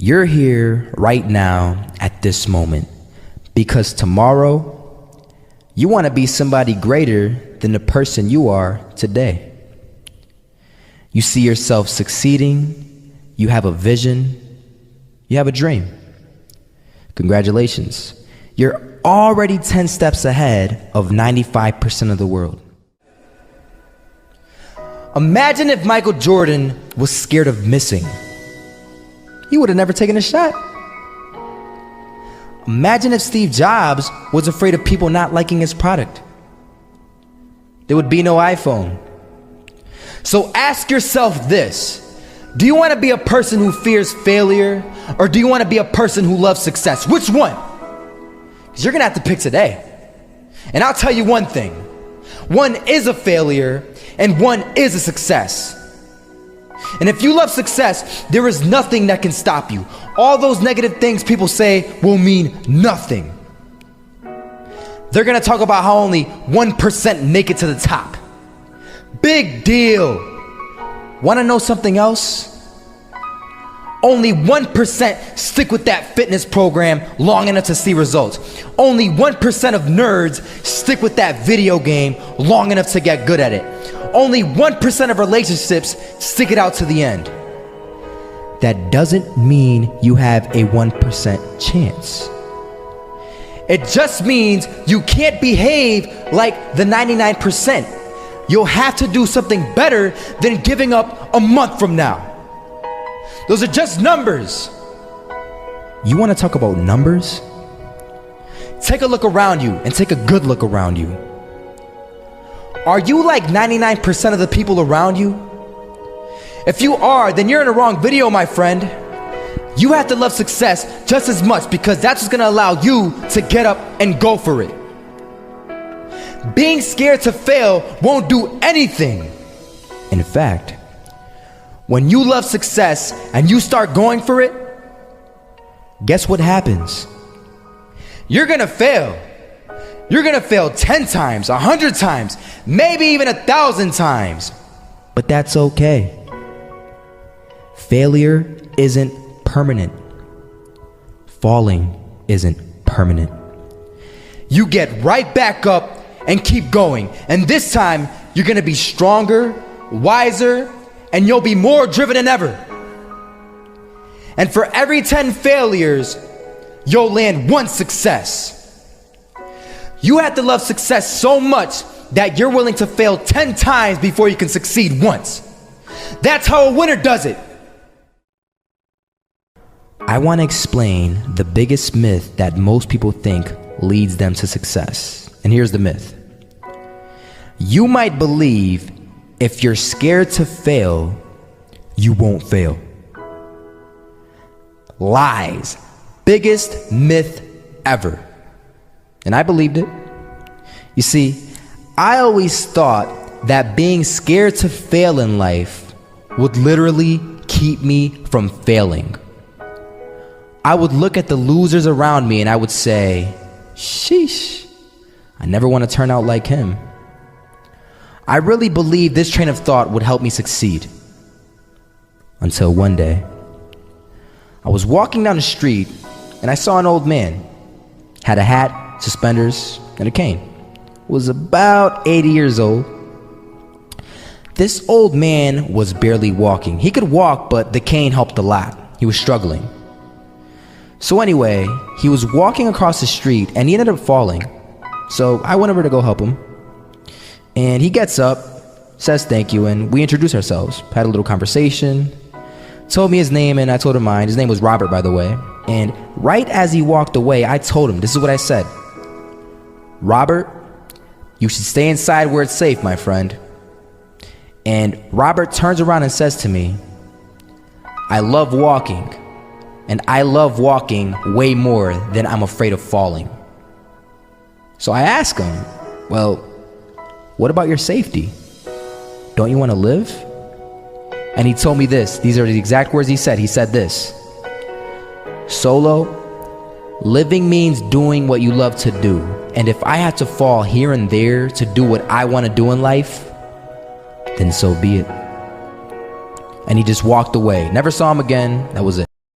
You're here right now at this moment because tomorrow you want to be somebody greater than the person you are today. You see yourself succeeding, you have a vision, you have a dream. Congratulations. You're already 10 steps ahead of 95% of the world. Imagine if Michael Jordan was scared of missing. He would have never taken a shot. Imagine if Steve Jobs was afraid of people not liking his product. There would be no iPhone. So ask yourself this: do you want to be a person who fears failure, or do you want to be a person who loves success? Which one? Because you're going to have to pick today. And I'll tell you one thing: one is a failure and one is a success. And if you love success, there is nothing that can stop you. All those negative things people say will mean nothing. They're gonna talk about how only 1% make it to the top. Big deal. Wanna know something else? Only 1% stick with that fitness program long enough to see results. Only 1% of nerds stick with that video game long enough to get good at it. Only 1% of relationships stick it out to the end. That doesn't mean you have a 1% chance. It just means you can't behave like the 99%. You'll have to do something better than giving up a month from now. Those are just numbers. You want to talk about numbers? Take a look around you and take a good look around you. Are you like 99% of the people around you? If you are, then you're in the wrong video, my friend. You have to love success just as much, because that's what's gonna allow you to get up and go for it. Being scared to fail won't do anything. In fact, when you love success and you start going for it, guess what happens? You're gonna fail. You're gonna fail 10 times, 100 times, maybe even 1,000 times. But that's okay. Failure isn't permanent. Falling isn't permanent. You get right back up and keep going. And this time, you're gonna be stronger, wiser, and you'll be more driven than ever. And for every 10 failures, you'll land one success. You have to love success so much that you're willing to fail 10 times before you can succeed once. That's how a winner does it. I want to explain the biggest myth that most people think leads them to success. And here's the myth. You might believe if you're scared to fail, you won't fail. Lies. Biggest myth ever. And I believed it. You see, I always thought that being scared to fail in life would literally keep me from failing. I would look at the losers around me and I would say, sheesh, I never want to turn out like him. I really believed this train of thought would help me succeed. Until one day, I was walking down the street and I saw an old man. Had a hat, suspenders, and a cane. Was about 80 years old. This old man was barely walking. He could walk, but the cane helped a lot. He was struggling. So anyway, he was walking across the street and he ended up falling. So I went over to go help him. And he gets up, says thank you, and we introduced ourselves. Had a little conversation. Told me his name and I told him mine. His name was Robert, by the way. And right as he walked away, I told him, this is what I said. Robert, you should stay inside where it's safe, my friend. And Robert turns around and says to me, I love walking. And I love walking way more than I'm afraid of falling. So I asked him, well, what about your safety? Don't you want to live? And he told me this. These are the exact words he said. He said this: Solo, living means doing what you love to do. And if I have to fall here and there to do what I want to do in life, then so be it. And he just walked away. Never saw him again. That was it.